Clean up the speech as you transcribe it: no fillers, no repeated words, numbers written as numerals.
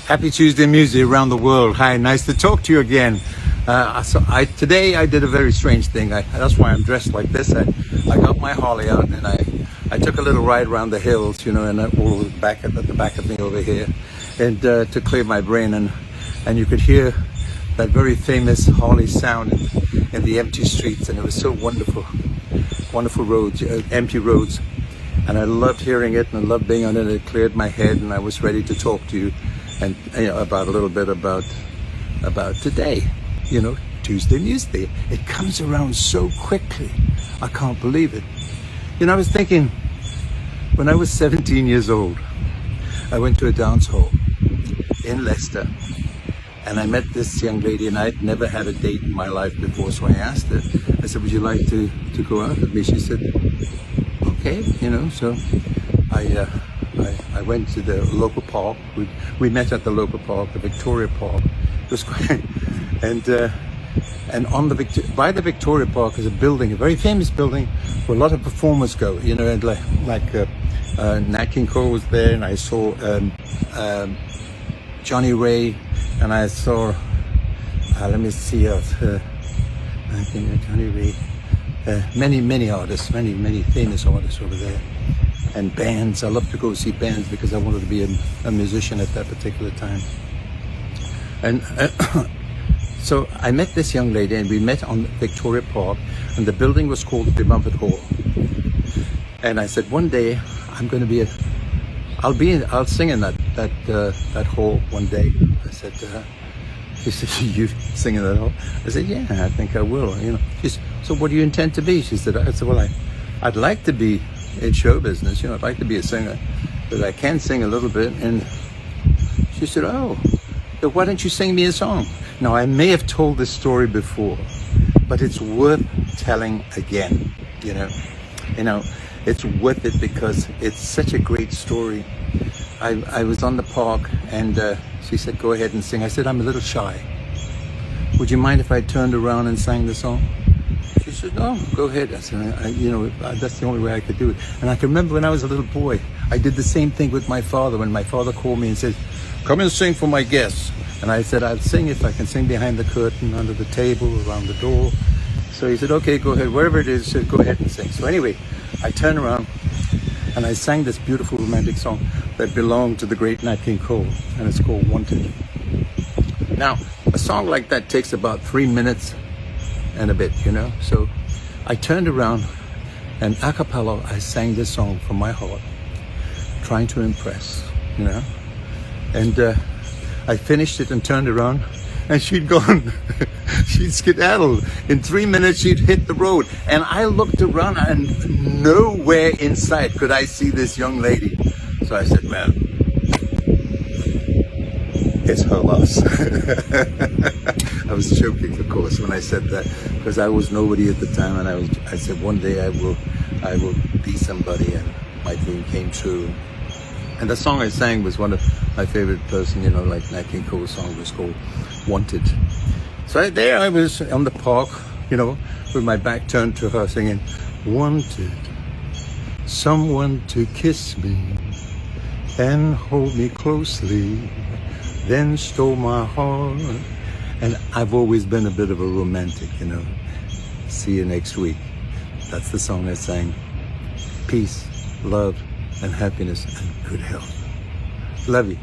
Happy Tuesday, Museday around the world. Hi, nice to talk to you again. Today I did a very strange thing. That's why I'm dressed like this. I got my Harley out and I took a little ride around the hills, you know, and all back at the back of me over here, and to clear my brain. And you could hear that very famous Harley sound in the empty streets, and it was so wonderful. Wonderful roads, empty roads. And I loved hearing it, and I loved being on it. It cleared my head, and I was ready to talk to you, and about a little bit about today. You know, Tuesday, Museday. It comes around so quickly. I can't believe it. You know, I was thinking, when I was 17 years old, I went to a dance hall in Leicester, and I met this young lady, and I'd never had a date in my life before. So I asked her. I said, "Would you like to go out with me?" She said, "Okay," you know. So I went to the local park. We met at the local park, the Victoria Park. It was quite, and on by the Victoria Park is a building, a very famous building, where a lot of performers go. You know, and like Nat King Cole was there, and I saw Johnny Ray, and I saw let me see, I think Johnny Ray. Many artists, many famous artists over there, and bands. I love to go see bands because I wanted to be a musician at that particular time. And so I met this young lady, and we met on Victoria Park, and the building was called the Muppet Hall. And I said, one day I'm going to be I'll sing in that hall one day. I said to her. She said, "You sing in that hall?" I said, "Yeah, I think I will." You know. She said, "So what do you intend to be?" She said, "I said, well, I'd like to be in show business. You know, I'd like to be a singer, but I can sing a little bit." And she said, "Oh, so why don't you sing me a song?" Now, I may have told this story before, but it's worth telling again. You know, it's worth it because it's such a great story. I was on the park, and she said, "Go ahead and sing." I said, "I'm a little shy. Would you mind if I turned around and sang the song?" She said, "Oh, go ahead." I said, that's the only way I could do it. And I can remember when I was a little boy, I did the same thing with my father when my father called me and said, "Come and sing for my guests." And I said, "I'll sing if I can sing behind the curtain, under the table, around the door." So he said, "Okay, go ahead. Wherever it is, he said, go ahead and sing." So anyway, I turned around and I sang this beautiful romantic song that belonged to the great Nat King Cole, and it's called "Wanted." Now, a song like that takes about 3 minutes and a bit, you know. So I turned around, and a cappella, I sang this song from my heart, trying to impress, you know. And I finished it and turned around, and she'd gone. She'd skedaddled. In 3 minutes, she'd hit the road. And I looked around, and nowhere in sight could I see this young lady. So I said, "Man, it's her loss." I was joking, of course, when I said that, because I was nobody at the time, and I said, one day I will be somebody, and my dream came true. And the song I sang was one of my favorite person, you know, like Nat King Cole's song was called "Wanted." So there I was on the park, you know, with my back turned to her, singing, "Wanted someone to kiss me and hold me closely, then stole my heart." And I've always been a bit of a romantic, you know. See you next week. That's the song I sang. Peace, love, and happiness, and good health. Love you.